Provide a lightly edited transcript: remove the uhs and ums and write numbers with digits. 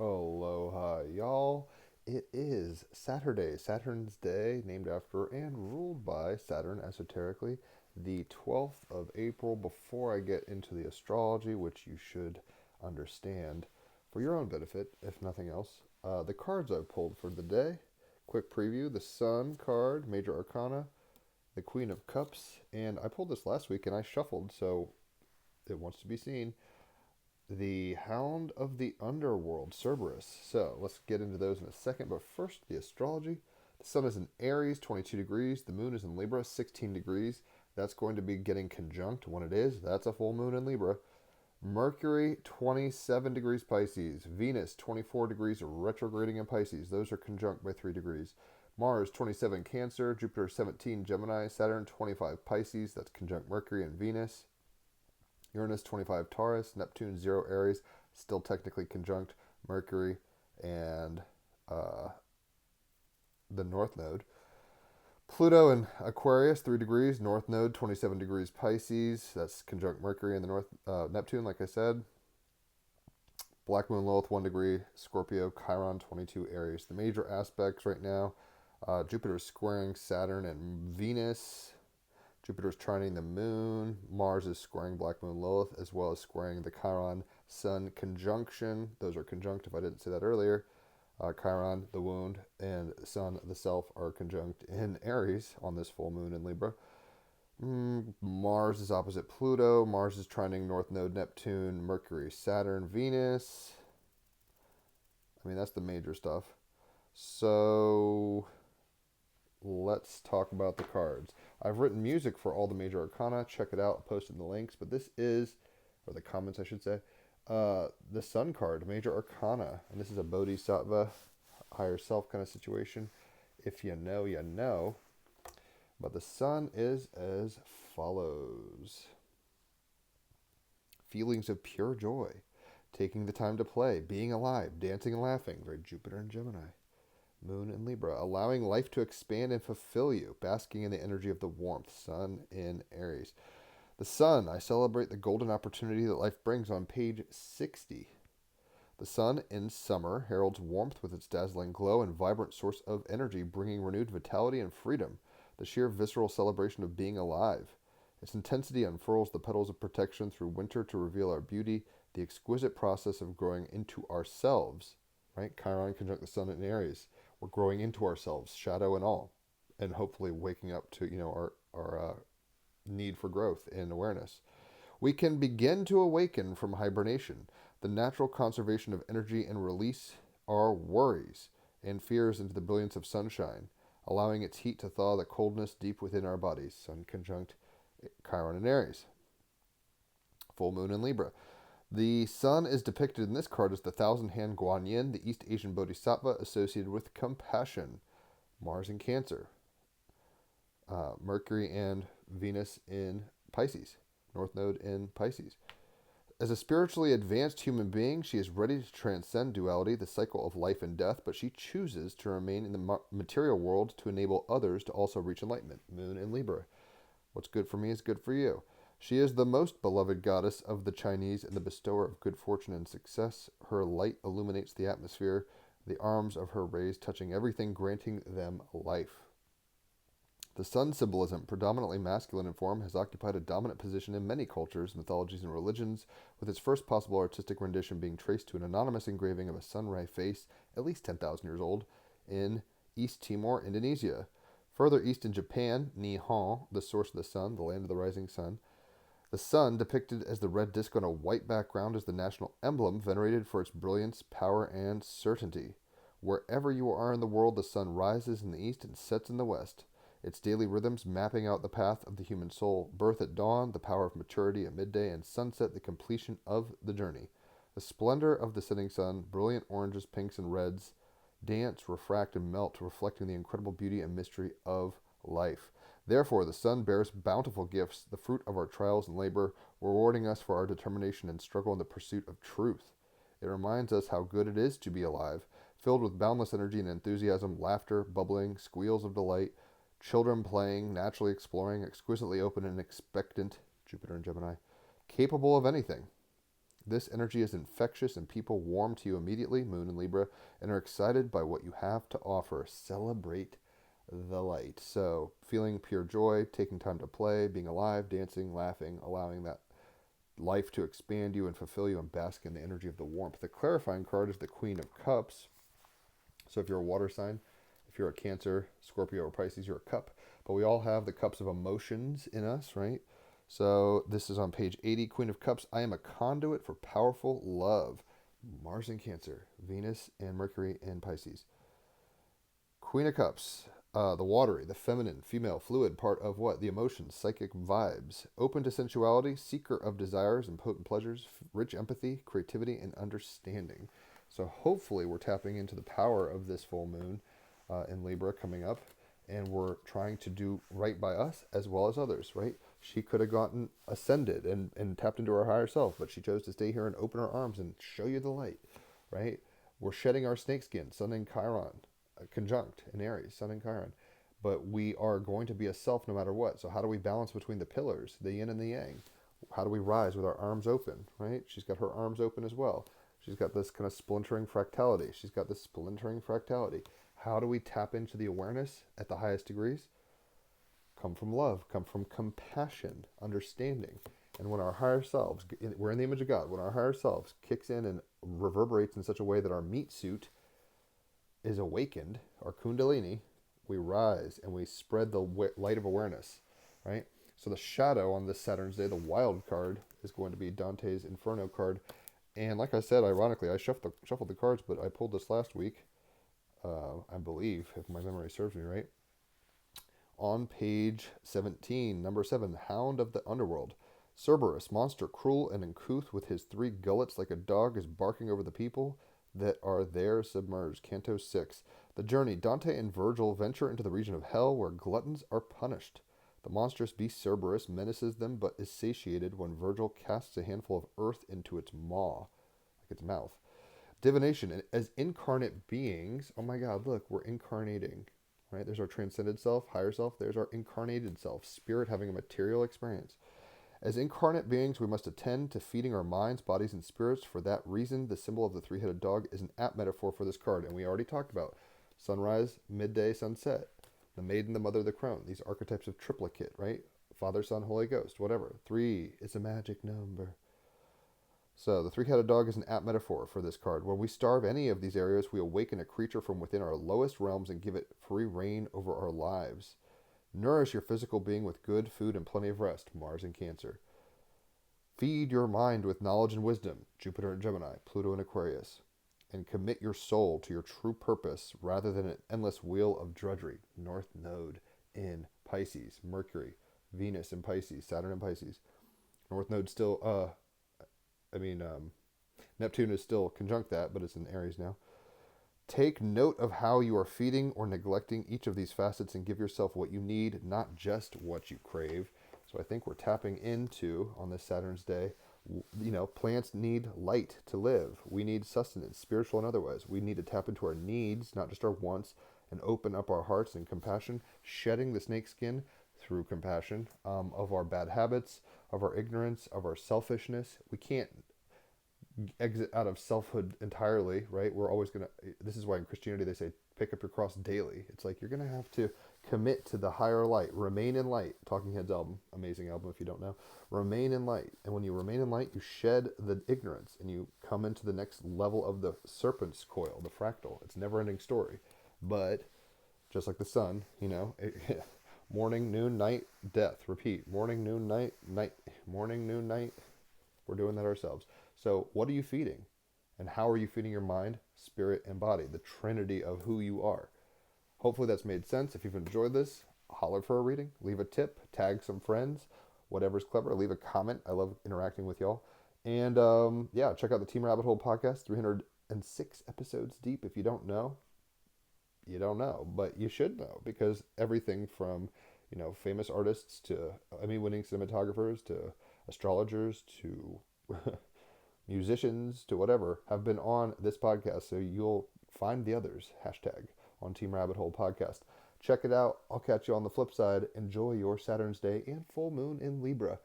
Aloha, y'all. It is Saturday, Saturn's Day, named after and ruled by Saturn esoterically, the 12th of April. Before I get into the astrology, which you should understand for your own benefit, if nothing else, the cards I've pulled for the day. Quick preview: the Sun card, Major Arcana, the Queen of Cups, and I pulled this last week and I shuffled, so it wants to be seen, the Hound of the Underworld, Cerberus. So let's get into those in a second. But first, the astrology. The sun is in Aries, 22 degrees. The moon is in Libra, 16 degrees. That's going to be getting conjunct when it is. That's a full moon in Libra. Mercury, 27 degrees Pisces. Venus, 24 degrees retrograding in Pisces. Those are conjunct by 3 degrees. Mars, 27 Cancer. Jupiter, 17 Gemini. Saturn, 25 Pisces. That's conjunct Mercury and Venus. Uranus 25 Taurus, Neptune 0 Aries, still technically conjunct Mercury and uh, the North Node. Pluto in Aquarius 3 degrees, North Node 27 degrees Pisces, that's conjunct Mercury and the North Neptune, like I said. Black Moon Lilith 1 degree, Scorpio, Chiron 22 Aries. The major aspects right now: Jupiter is squaring Saturn and Venus. Jupiter is trining the moon. Mars is squaring Black Moon Lilith, as well as squaring the Chiron Sun conjunction. Those are conjunct, if I didn't say that earlier. Chiron, the wound, and Sun, the self, are conjunct in Aries on this full moon in Libra. Mars is opposite Pluto. Mars is trining North Node Neptune, Mercury, Saturn, Venus. I mean, that's the major stuff. So let's talk about the cards. I've written music for all the major arcana. Check it out. I'll post it in the links. But this is, or the comments, I should say, the Sun card, major arcana. And this is a Bodhisattva, higher self kind of situation. If you know, you know. But the Sun is as follows: feelings of pure joy, taking the time to play, being alive, dancing and laughing. Very Jupiter and Gemini. Moon in Libra, allowing life to expand and fulfill you, basking in the energy of the warmth. Sun in Aries. The Sun, I celebrate the golden opportunity that life brings, on page 60. The Sun in summer heralds warmth with its dazzling glow and vibrant source of energy, bringing renewed vitality and freedom, the sheer visceral celebration of being alive. Its intensity unfurls the petals of protection through winter to reveal our beauty, the exquisite process of growing into ourselves. Right? Chiron conjunct the Sun in Aries. We're growing into ourselves, shadow and all, and hopefully waking up to our need for growth and awareness. We can begin to awaken from hibernation, the natural conservation of energy, and release our worries and fears into the brilliance of sunshine, allowing its heat to thaw the coldness deep within our bodies. Sun conjunct Chiron and Aries. Full moon in Libra. The Sun is depicted in this card as the thousand-hand Guanyin, the East Asian Bodhisattva associated with compassion. Mars in Cancer. Mercury and Venus in Pisces. North Node in Pisces. As a spiritually advanced human being, she is ready to transcend duality, the cycle of life and death, but she chooses to remain in the material world to enable others to also reach enlightenment. Moon in Libra. What's good for me is good for you. She is the most beloved goddess of the Chinese and the bestower of good fortune and success. Her light illuminates the atmosphere, the arms of her rays touching everything, granting them life. The Sun symbolism, predominantly masculine in form, has occupied a dominant position in many cultures, mythologies, and religions, with its first possible artistic rendition being traced to an anonymous engraving of a sunray face, at least 10,000 years old, in East Timor, Indonesia. Further east in Japan, Nihon, the source of the sun, the land of the rising sun. The sun, depicted as the red disk on a white background, is the national emblem, venerated for its brilliance, power, and certainty. Wherever you are in the world, the sun rises in the east and sets in the west, its daily rhythms mapping out the path of the human soul: birth at dawn, the power of maturity at midday, and sunset, the completion of the journey. The splendor of the setting sun, brilliant oranges, pinks, and reds, dance, refract, and melt, reflecting the incredible beauty and mystery of life. Therefore, the sun bears bountiful gifts, the fruit of our trials and labor, rewarding us for our determination and struggle in the pursuit of truth. It reminds us how good it is to be alive, filled with boundless energy and enthusiasm, laughter, bubbling, squeals of delight, children playing, naturally exploring, exquisitely open and expectant, Jupiter and Gemini, capable of anything. This energy is infectious and people warm to you immediately, Moon in Libra, and are excited by what you have to offer. Celebrate the light. So, feeling pure joy, taking time to play, being alive, dancing, laughing, allowing that life to expand you and fulfill you and bask in the energy of the warmth. The clarifying card is the Queen of Cups. So, if you're a water sign, if you're a Cancer, Scorpio, or Pisces, you're a cup. But we all have the cups of emotions in us, right? So this is on page 80, Queen of Cups. I am a conduit for powerful love. Mars in Cancer, Venus and Mercury in Pisces. Queen of Cups, the watery, the feminine, female, fluid part of what? The emotions, psychic vibes. Open to sensuality, seeker of desires and potent pleasures, rich empathy, creativity, and understanding. So hopefully we're tapping into the power of this full moon in Libra coming up, and we're trying to do right by us as well as others, right? She could have gotten ascended and tapped into her higher self, but she chose to stay here and open her arms and show you the light, right? We're shedding our snakeskin, Sun and Chiron, conjunct in Aries, Sun and Chiron. But we are going to be a self no matter what. So how do we balance between the pillars, the yin and the yang? How do we rise with our arms open, right? She's got her arms open as well. She's got this kind of splintering fractality. She's got this splintering fractality. How do we tap into the awareness at the highest degrees? Come from love, come from compassion, understanding. And when our higher selves, we're in the image of God, when our higher selves kicks in and reverberates in such a way that our meat suit is awakened, our kundalini, we rise and we spread the light of awareness, right? So the shadow on this Saturn's day, the wild card, is going to be Dante's Inferno card. And like I said, ironically, I shuffled the cards, but I pulled this last week, I believe, if my memory serves me right. On page 17, number 7, Hound of the Underworld. Cerberus, monster, cruel and uncouth, with his 3 gullets like a dog, is barking over the people that are there submerged. Canto 6. The journey. Dante and Virgil venture into the region of hell where gluttons are punished. The monstrous beast Cerberus menaces them but is satiated when Virgil casts a handful of earth into its maw, like its mouth. Divination. As incarnate beings, oh my god, look, we're incarnating. Right? There's our transcended self, higher self. There's our incarnated self, spirit having a material experience. As incarnate beings, we must attend to feeding our minds, bodies, and spirits. For that reason, the symbol of the 3-headed dog is an apt metaphor for this card. And we already talked about sunrise, midday, sunset, the maiden, the mother, the crone. These archetypes of triplicate, right? Father, Son, Holy Ghost, whatever. 3 is a magic number. So the 3-headed dog is an apt metaphor for this card. When we starve any of these areas, we awaken a creature from within our lowest realms and give it free reign over our lives. Nourish your physical being with good food and plenty of rest, Mars and Cancer. Feed your mind with knowledge and wisdom, Jupiter and Gemini, Pluto and Aquarius. And commit your soul to your true purpose rather than an endless wheel of drudgery, North Node in Pisces, Mercury, Venus in Pisces, Saturn in Pisces. North Node still, Neptune is still conjunct that, but it's in Aries now. Take note of how you are feeding or neglecting each of these facets and give yourself what you need, not just what you crave. So I think we're tapping into, on this Saturn's day, plants need light to live. We need sustenance, spiritual and otherwise. We need to tap into our needs, not just our wants, and open up our hearts in compassion, shedding the snakeskin through compassion of our bad habits, of our ignorance, of our selfishness. We can't exit out of selfhood entirely, right? We're always going to, this is why in Christianity they say, pick up your cross daily. It's like you're going to have to commit to the higher light, remain in light. Talking Heads album, amazing album if you don't know. Remain in light. And when you remain in light, you shed the ignorance and you come into the next level of the serpent's coil, the fractal. It's a never ending story. But just like the sun, morning, noon, night, death. Repeat. Morning, noon, night, night. Morning, noon, night. We're doing that ourselves. So what are you feeding? And how are you feeding your mind, spirit, and body? The trinity of who you are. Hopefully that's made sense. If you've enjoyed this, holler for a reading. Leave a tip. Tag some friends. Whatever's clever. Leave a comment. I love interacting with y'all. And check out the Team Rabbit Hole podcast. 306 episodes deep. If you don't know, you don't know. But you should know, because everything from famous artists to Emmy-winning cinematographers to astrologers to musicians to whatever have been on this podcast. So you'll find the others, hashtag, on Team Rabbit Hole podcast. Check it out. I'll catch you on the flip side. Enjoy your Saturn's day and full moon in Libra.